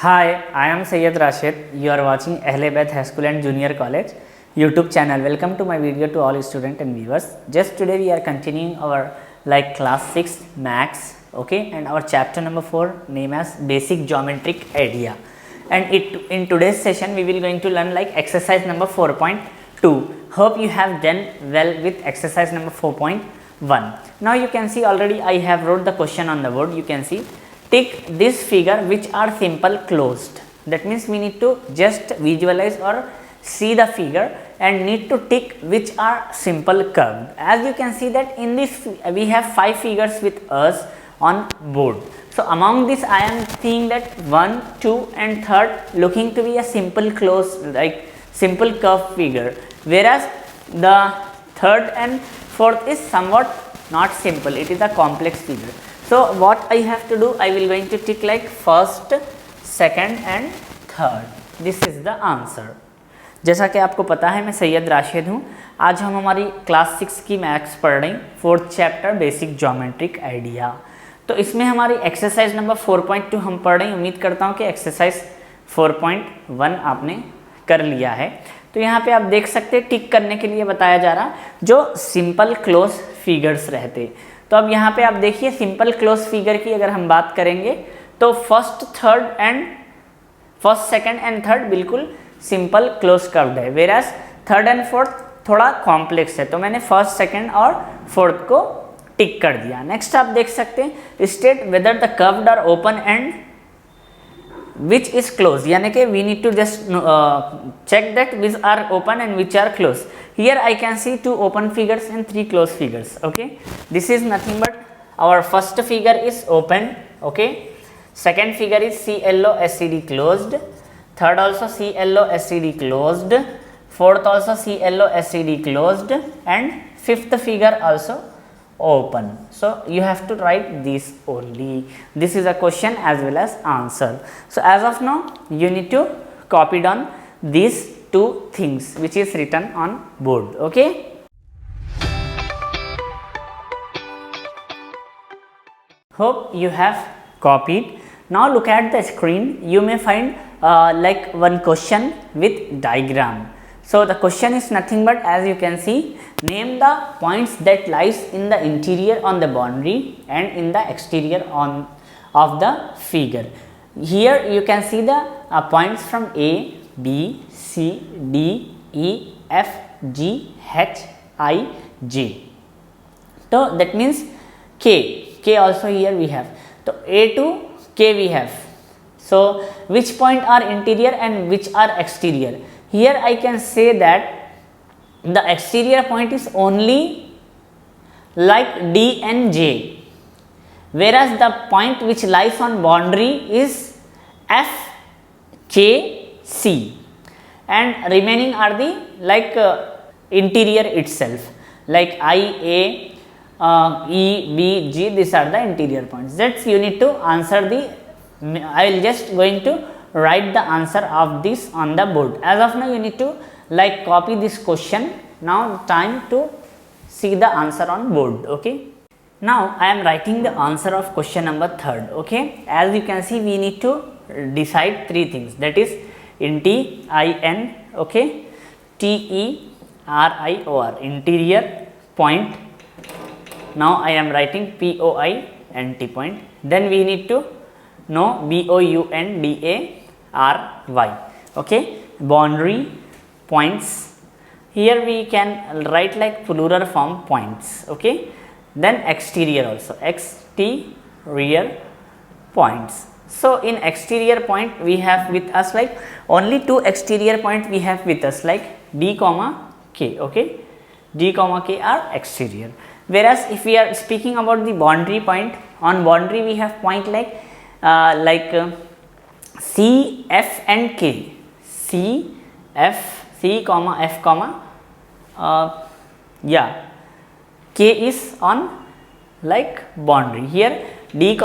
Hi, I am Syed Rashid. You are watching Ahle Beth High School and Junior College YouTube channel. Welcome to my video to all students and viewers. Just today we are continuing our class 6 Maths, okay, and our chapter number 4 name as Basic Geometric Idea. And in today's session we will going to learn exercise number 4.2. Hope you have done well with exercise number 4.1. Now you can see already I have wrote the question on the board. You can see. Tick this figure which are simple closed. That means we need to just visualize or see the figure and need to tick which are simple curved. As you can see that in this we have 5 figures with us on board. So among this I am seeing that 1, 2 and 3rd looking to be a simple closed simple curved figure, whereas the 3rd and 4th is somewhat not simple, it is a complex figure. So what I have to do, I will going to tick first, second and third. This is the answer. जैसा कि आपको पता है मैं सैयद राशिद हूँ. आज हम हमारी क्लास 6 की मैथ्स पढ़ रहे हैं, 4th chapter basic geometric idea. तो इसमें हमारी एक्सरसाइज नंबर 4.2 हम पढ़ रहे हैं. उम्मीद करता हूँ कि एक्सरसाइज 4.1 आपने कर लिया है. तो यहाँ पे आप देख सकते हैं टिक करने के लिए बताया जा रहा जो सिंपल क्लोज फिगर्स रहते. तो अब यहाँ पे आप देखिए सिंपल क्लोज फिगर की अगर हम बात करेंगे तो फर्स्ट सेकंड एंड थर्ड बिल्कुल सिंपल क्लोज कर्व्ड है, वेराज थर्ड एंड फोर्थ थोड़ा कॉम्प्लेक्स है. तो मैंने फर्स्ट सेकंड और फोर्थ को टिक कर दिया. नेक्स्ट आप देख सकते हैं state whether the curved are open and which is closed, यानी कि we need to just check that which are open and which are closed. Here I can see 2 open figures and 3 closed figures. Okay, this is nothing but our first figure is open. Okay, second figure is CLOSCD closed, third also CLOSCD closed, fourth also CLOSCD closed and fifth figure also open. So you have to write this only. This is a question as well as answer. So as of now you need to copy down these 2 things which is written on board. Okay, hope you have copied. Now look at the screen. You may find one question with diagram. So the question is nothing but, as you can see, name the points that lies in the interior on the boundary and in the exterior of the figure. Here you can see the points from A, B, C, D, E, F, G, H, I, J. So that means K also here we have. So A to K we have. So which point are interior and which are exterior? Here I can say that the exterior point is only like D and J, whereas the point which lies on boundary is F, K, C, and remaining are the interior itself, like I, A, E, B, G. These are the interior points. That's you need to answer I will just going to write the answer of this on the board. As of now you need to copy this question. Now time to see the answer on board. Okay, now I am writing the answer of question number 3rd. Okay, as you can see we need to decide 3 things, that is IN, okay, TERIOR, interior point. Now I am writing POINT point. Then we need to know BOUNDARY. Okay, boundary points. Here we can write plural form points. Okay, then exterior also, exterior points. So in exterior point we have with us only 2 exterior point we have with us, D, K. Okay, D, K are exterior, whereas if we are speaking about the boundary point, on boundary we have point C, F and K. C, F, K is on boundary. Here D,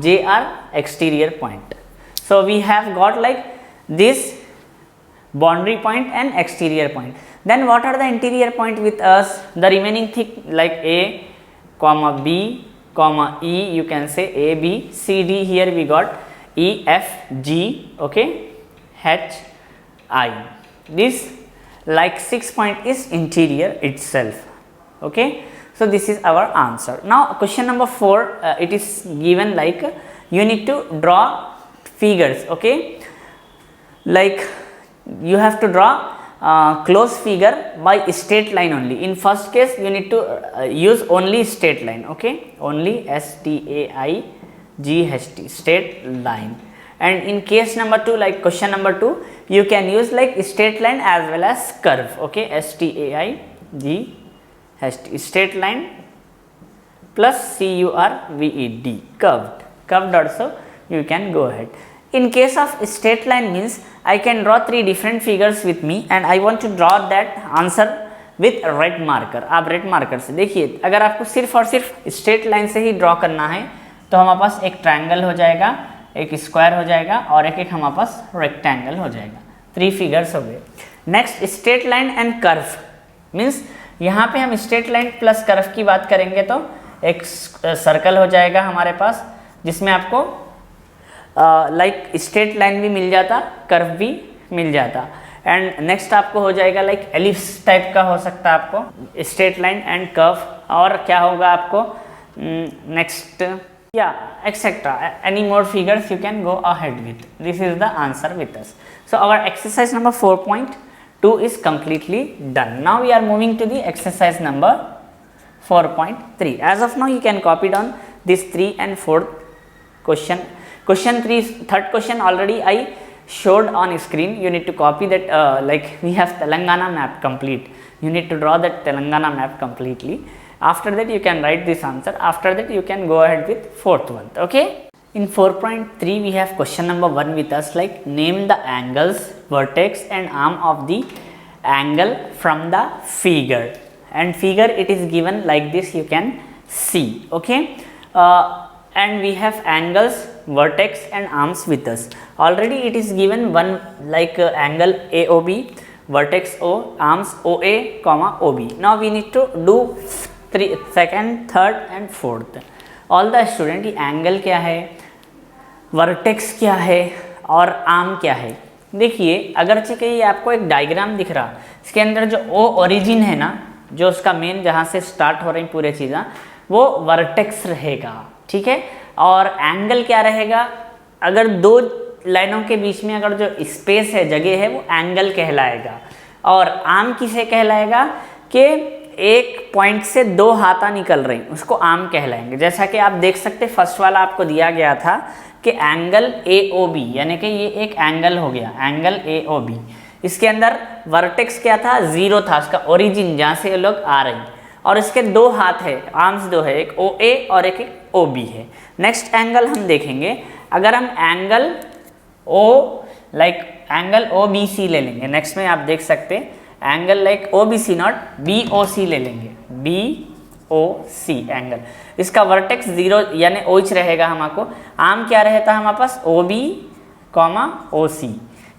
J are exterior point. So we have got this boundary point and exterior point. Then what are the interior point with us? The remaining thing A, B, E, you can say A, B, C, D. Here we got EFG, okay, HI. This like 6 point is interior itself, okay. So this is our answer. Now question number 4, it is given like you need to draw figures, okay, like you have to draw close figure by straight line only. In first case you need to use only straight line, okay, only STAIGHT, straight line. And in case number 2, like question number 2, you can use like straight line as well as curve, okay, STAIGHT, straight line plus CURVED, curved also you can go ahead. In case of straight line means I can draw 3 different figures with me and I want to draw that answer with red marker. आप red marker से देखिए, अगर आपको सिर्फ और सिर्फ straight line से ही draw करना है तो हमारे पास एक ट्रायंगल हो जाएगा, एक स्क्वायर हो जाएगा और एक हमारे पास रेक्टेंगल हो जाएगा। 3 फिगर्स हो गए। Next straight line and curve means यहाँ पे हम स्ट्रेट लाइन प्लस कर्व की बात करेंगे तो एक सर्कल हो जाएगा हमारे पास जिसमें आपको लाइक स्ट्रेट लाइन भी मिल जाता, कर्व भी मिल जाता। एंड नेक्स्ट आपको हो जाएगा लाइक एलिप्स टाइप का हो सकता है आपको स्ट्रेट लाइन एंड कर्व। और क्या होगा आपको नेक्स्ट या etcetera any more figures you can go ahead with. This is the answer with us. So our exercise number 4.2 is completely done. Now we are moving to the exercise number 4.3. As of now you can copy down this 3 and 4th question. Question 3, third question already I showed on screen. You need to copy that like we have Telangana map complete. You need to draw that Telangana map completely. After that you can write this answer. After that you can go ahead with 4th one. Okay. In 4.3 we have question number 1 with us, like name the angles, vertex and arm of the angle from the figure. And figure it is given like this, you can see, okay. And we have angles, vertex and arms with us. Already it is given one like angle AOB, vertex O, arms OA, OB. Now we need to do second, third and fourth. All the student ये angle क्या है, vertex क्या है और arm क्या है। देखिए अगरचे कि ये आपको एक डायग्राम दिख रहा, इसके अंदर जो ओ ओरिजिन है ना, जो उसका मेन जहाँ से स्टार्ट हो रही पूरे चीज़ें, वो वर्टेक्स रहेगा, ठीक है। और एंगल क्या रहेगा, अगर 2 लाइनों के बीच में अगर जो स्पेस है, जगह है, वो एंगल कहलाएगा। और आर्म किसे कहलाएगा कि एक पॉइंट से 2 हाथा निकल रही, उसको आर्म कहलाएंगे। जैसा कि आप देख सकते फर्स्ट वाला आपको दिया गया था कि एंगल AOB, यानी कि ये एक एंगल हो गया, एंगल AOB। इसके अंदर वर्टेक्स क्या था, 0 था, उसका ओरिजिन जहाँ से ये लोग आ रही, और इसके 2 हाथ है, आर्म्स 2 है, एक OA और एक OB है। नेक्स्ट एंगल हम देखेंगे, अगर हम angle O like angle OBC ले लेंगे, नेक्स्ट में आप देख सकते angle like OBC not BOC ले लेंगे, BOC एंगल, इसका वर्टेक्स 0 यानी OH रहेगा। हमको आर्म क्या रहता है हमारे पास, OB, OC।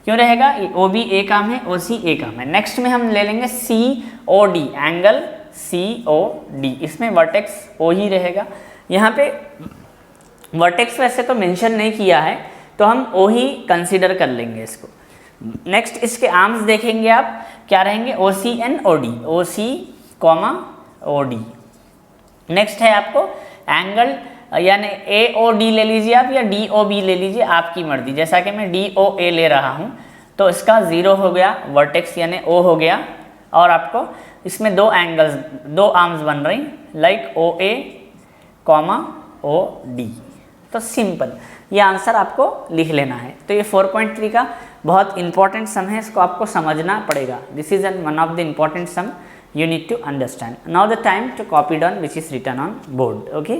क्यों रहेगा, OB एक आर्म है, OC एक आर्म है। नेक्स्ट में हम ले लेंगे COD, एंगल COD, इसमें वर्टेक्स O ही रहेगा। यहाँ पे वर्टेक्स वैसे तो मेंशन नहीं किया है तो हम O ही कंसीडर कर लेंगे इसको। नेक्स्ट इसके आर्म्स देखेंगे आप क्या रहेंगे, OC and OD, OC, OD। Next है आपको एंगल यानी AOD ले लीजिए आप या DOB ले लीजिए, आपकी मर्जी। जैसा कि मैं DOA ले रहा हूँ तो इसका 0 हो गया, वर्टेक्स यानी O हो गया। और आपको इसमें 2 एंगल्स, 2 आर्म्स बन रही लाइक OA, OD। तो सिंपल ये आंसर आपको लिख लेना है। तो ये 4.3 का बहुत इंपॉर्टेंट सम है, इसको आपको समझना पड़ेगा। This is one of the important sum you need to understand. Now the time to copy down which is written on board. Okay.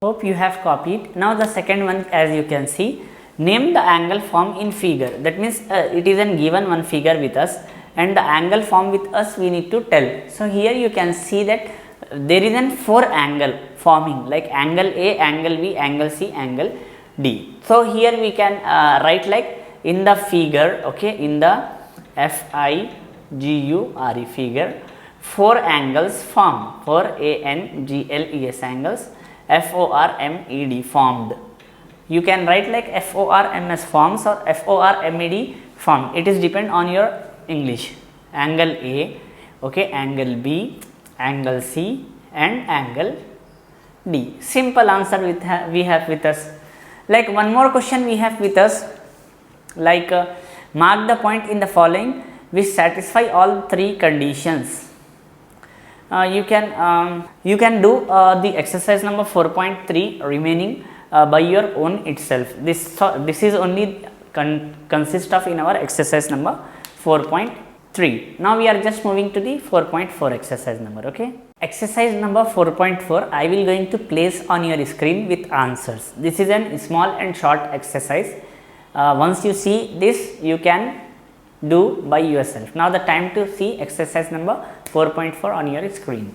Hope you have copied. Now the second one, as you can see, name the angle formed in figure. That means it is an given one figure with us and the angle formed with us we need to tell. So here you can see that there is an 4 angle forming like angle A, angle B, angle C, angle D. So here we can write like in the figure, okay, in the FIGURE figure, 4 angles form, 4 angles, angles, formed, formed. You can write like forms forms or formed formed. It is depend on your English. Angle A, okay, angle B, angle C and angle D. Simple answer we have with us. Like one more question we have with us, like mark the point in the following which satisfy all three conditions. You can do the exercise number 4.3 remaining by your own itself. This is only consist of in our exercise number 4.3. Now we are just moving to the 4.4 exercise number. Okay, exercise number 4.4 I will going to place on your screen with answers. This is a small and short exercise. Once you see this, you can do by yourself. Now the time to see exercise number 4.4 on your screen.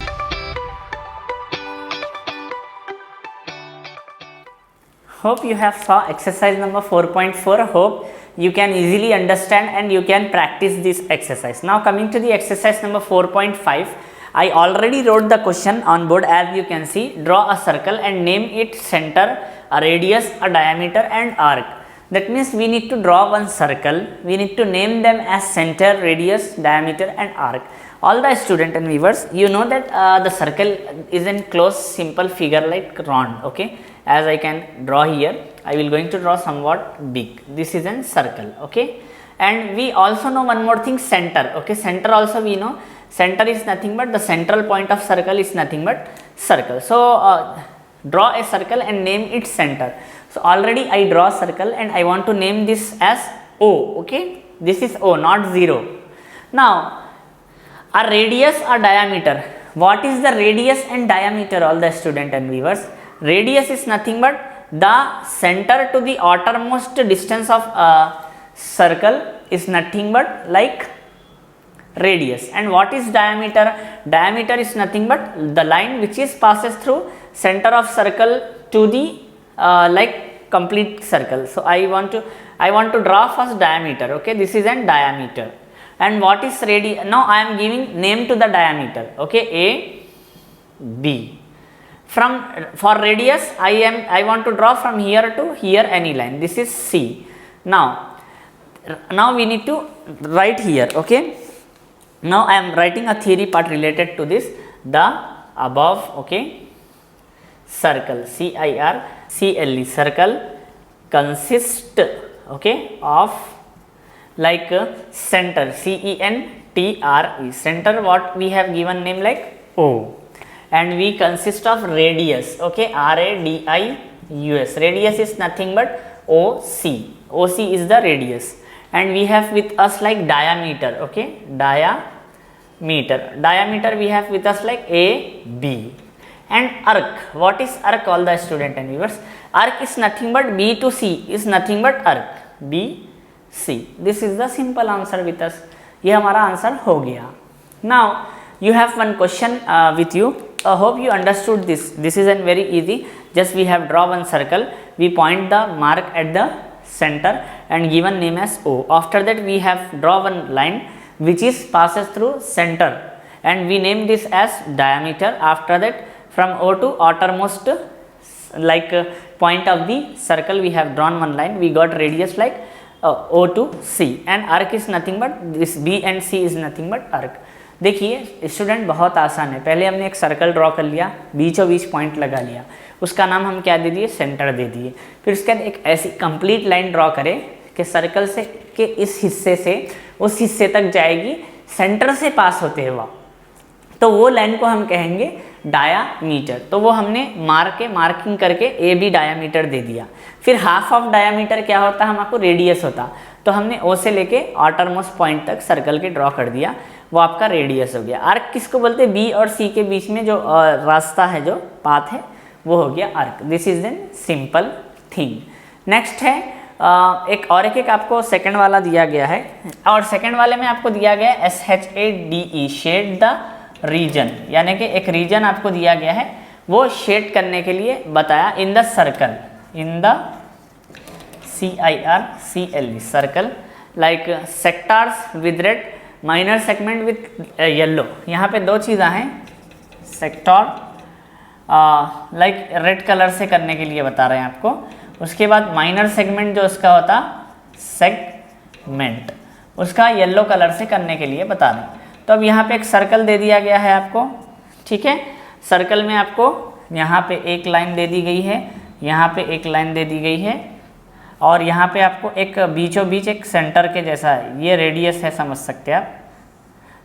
Hope you have saw exercise number 4.4. Hope you can easily understand and you can practice this exercise. Now coming to the exercise number 4.5, I already wrote the question on board. As you can see, draw a circle and name its center, a radius, a diameter and arc. That means we need to draw one circle, we need to name them as center, radius, diameter and arc. All the student and viewers, you know that the circle is in close simple figure like round. Okay, as I can draw here, I will going to draw somewhat big. This is a circle. Okay, and we also know one more thing, center. Okay, center also we know, center is nothing but the central point of circle is nothing but circle. So draw a circle and name its center. So already I draw circle and I want to name this as O. Okay, this is O, not 0. Now a radius or diameter. What is the radius and diameter, all the student and viewers? Radius is nothing but the center to the outermost distance of a circle is nothing but like radius. And what is diameter? Diameter is nothing but the line which is passes through center of circle to the like complete circle. So I want to draw first diameter. Okay, this is an diameter. And what is radius? Now I am giving name to the diameter. Okay, A, B. For radius, I want to draw from here to here any line. This is C. Now we need to write here. Okay, now I am writing a theory part related to this. The above, okay, circle, CIRCLE, circle consist, okay, of like center, CENTRE, center, what we have given name like O, and we consist of radius. Okay, RADIUS, radius is nothing but OC, OC is the radius, and we have with us like diameter. Okay, diameter we have with us like AB. And arc, what is arc, all the student and viewers? Arc is nothing but B to C is nothing but arc, B C. This is the simple answer with us. ये हमारा answer हो गया. Now you have one question with you. Hope you understood this. This is very easy. Just we have draw one circle. We point the mark at the center and given name as O. After that we have draw one line which is passes through center and we name this as diameter. After that from O to outermost like point of the circle we have drawn one line. We got radius like O to C, and arc is nothing but this B and C is nothing but arc. देखिए student, बहुत आसान है. पहले हमने एक circle draw कर लिया, बीचों बीच पॉइंट लगा लिया, उसका नाम हम क्या दे दिए, सेंटर दे दिए. फिर उसके बाद एक ऐसी कंप्लीट लाइन ड्रॉ करें कि सर्कल से के इस हिस्से से उस हिस्से तक जाएगी, सेंटर से पास होते हुआ, तो वो लाइन को हम कहेंगे डायामीटर. तो वो हमने मार्किंग करके ए बी डायामीटर दे दिया. फिर हाफ ऑफ डायामीटर क्या होता, हमको रेडियस होता, तो हमने ओ से लेके आउटरमोस्ट पॉइंट तक सर्कल के ड्रॉ कर दिया, वो आपका रेडियस हो गया. आर्क किसको बोलते हैं, बी और सी के बीच में जो रास्ता है, जो पाथ है, वो हो गया arc. This is an simple thing. Next है एक आपको सेकंड वाला दिया गया है, और सेकंड वाले में आपको दिया गया है SHADE, शेड द रीजन, यानी कि एक रीजन आपको दिया गया है, वो शेड करने के लिए बताया in the circle, in the CIRCLE circle, like sectors with red minor segment with yellow, यहाँ पे दो चीज़ें हैं, सेक्टर लाइक रेड कलर से करने के लिए बता रहे हैं आपको। उसके बाद माइनर सेगमेंट जो उसका होता सेगमेंट, उसका येलो कलर से करने के लिए बता रहे हैं। तो अब यहाँ पे एक सर्कल दे दिया गया है आपको, ठीक है। सर्कल में आपको यहाँ पे एक लाइन दे दी गई है, यहाँ पे एक लाइन दे दी गई है, और यहाँ पे आपको एक बीचों बीच एक सेंटर के जैसा है, ये रेडियस है, समझ सकते हैं आप।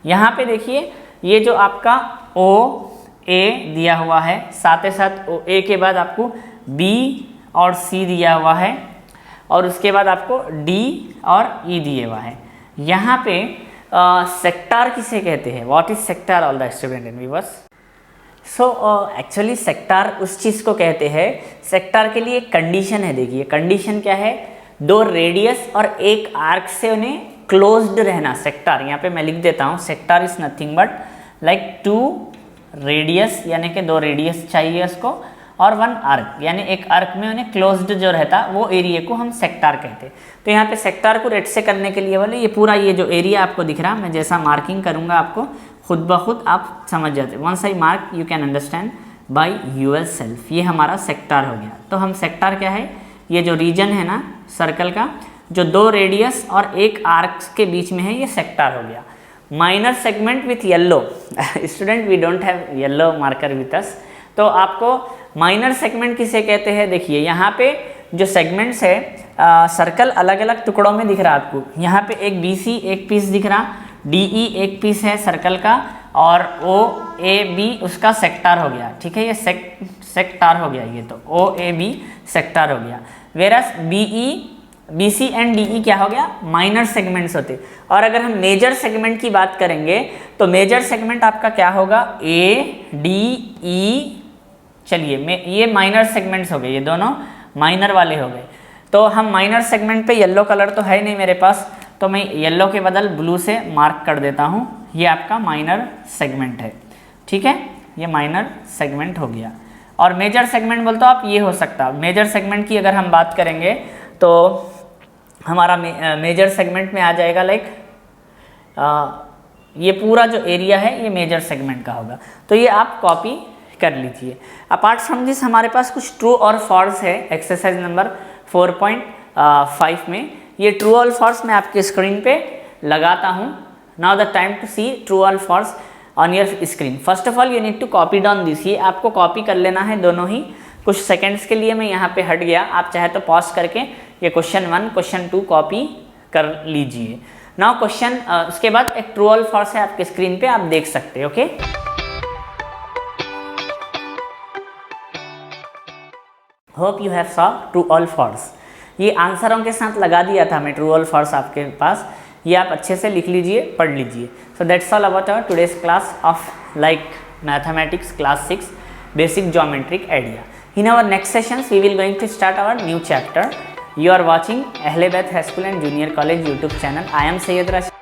यहाँ पे देखिए ये जो आपका ओ ए दिया हुआ है, साथ ही साथ ओ ए के बाद आपको बी और सी दिया हुआ है, और उसके बाद आपको डी और ई दिए हुआ है। यहाँ पे सेक्टर किसे कहते हैं, what is sector all the student in viewers. So actually sector उस चीज़ को कहते हैं, सेक्टर के लिए एक कंडीशन है। देखिए कंडीशन क्या है, दो रेडियस और एक आर्क से उन्हें क्लोज्ड रहना। सेक्टर यहाँ पे मैं लिख देता हूँ, sector is nothing but like two radius, यानी कि दो रेडियस चाहिए उसको, और वन आर्क, यानी एक आर्क में उन्हें क्लोज्ड जो रहता वो एरिया को हम सेक्टर कहते हैं। तो यहाँ पे सेक्टर को रेड से करने के लिए बोले ये पूरा ये जो एरिया आपको दिख रहा, मैं जैसा मार्किंग करूँगा आपको खुद ब खुद आप समझ जाते। Once I mark you can understand by yourself. ये हमारा सेक्टर हो गया। तो हम सेक्टर क्या है, ये जो रीजन है ना सर्कल का, जो दो रेडियस और एक आर्क के बीच में है, ये सेक्टर हो गया। Minor segment with yellow, student we don't have yellow marker with us. तो आपको माइनर सेगमेंट किसे कहते हैं, देखिए यहाँ पे जो सेगमेंट्स है सर्कल अलग अलग टुकड़ों में दिख रहा है आपको। यहाँ पे एक BC एक पीस दिख रहा, DE एक पीस है सर्कल का, और OAB उसका सेक्टर हो गया, ठीक है। ये सेक्टर हो गया, ये तो OAB सेक्टर हो गया। वेरस BC एंड DE क्या हो गया, माइनर सेगमेंट्स होते। और अगर हम मेजर सेगमेंट की बात करेंगे तो मेजर सेगमेंट आपका क्या होगा, ADE। चलिए ये माइनर सेगमेंट्स हो गए, ये दोनों माइनर वाले हो गए। तो हम माइनर सेगमेंट पे येलो कलर तो है नहीं मेरे पास, तो मैं येलो के बदल ब्लू से मार्क कर देता हूँ। ये आपका माइनर सेगमेंट है, ठीक है, ये माइनर सेगमेंट हो गया। और मेजर सेगमेंट बोलते हो आप, ये हो सकता है। मेजर सेगमेंट की अगर हम बात करेंगे तो हमारा मेजर सेगमेंट में आ जाएगा लाइक ये पूरा जो एरिया है ये मेजर सेगमेंट का होगा। तो ये आप कॉपी कर लीजिए। अपार्ट फ्रॉम दिस हमारे पास कुछ ट्रू और फॉल्स है एक्सरसाइज नंबर 4.5 में। ये ट्रू और फॉल्स मैं आपके स्क्रीन पे लगाता हूँ। Now the time to see true और false on your screen. First of all you need to copy down this, ये आपको कॉपी कर लेना है दोनों ही। कुछ सेकंड्स के लिए मैं यहाँ पे हट गया, आप चाहे तो पॉज करके ये क्वेश्चन 1 क्वेश्चन 2 कॉपी कर लीजिए। नाउ क्वेश्चन उसके बाद एक ट्रू और फॉल्स है आपके स्क्रीन पे, आप देख सकते हैं। Okay, hope you have saw true और फॉल्स। ये आंसरों के साथ लगा दिया था मैं ट्रू और फॉल्स आपके पास, ये आप अच्छे से लिख लीजिए, पढ़ लीजिए। So that's all about our today's class of like mathematics class 6 basic geometric idea. In our next sessions we will going to start our new chapter. You are watching Ahle Beth High School and Junior College YouTube channel. I am Sayyid Rashid.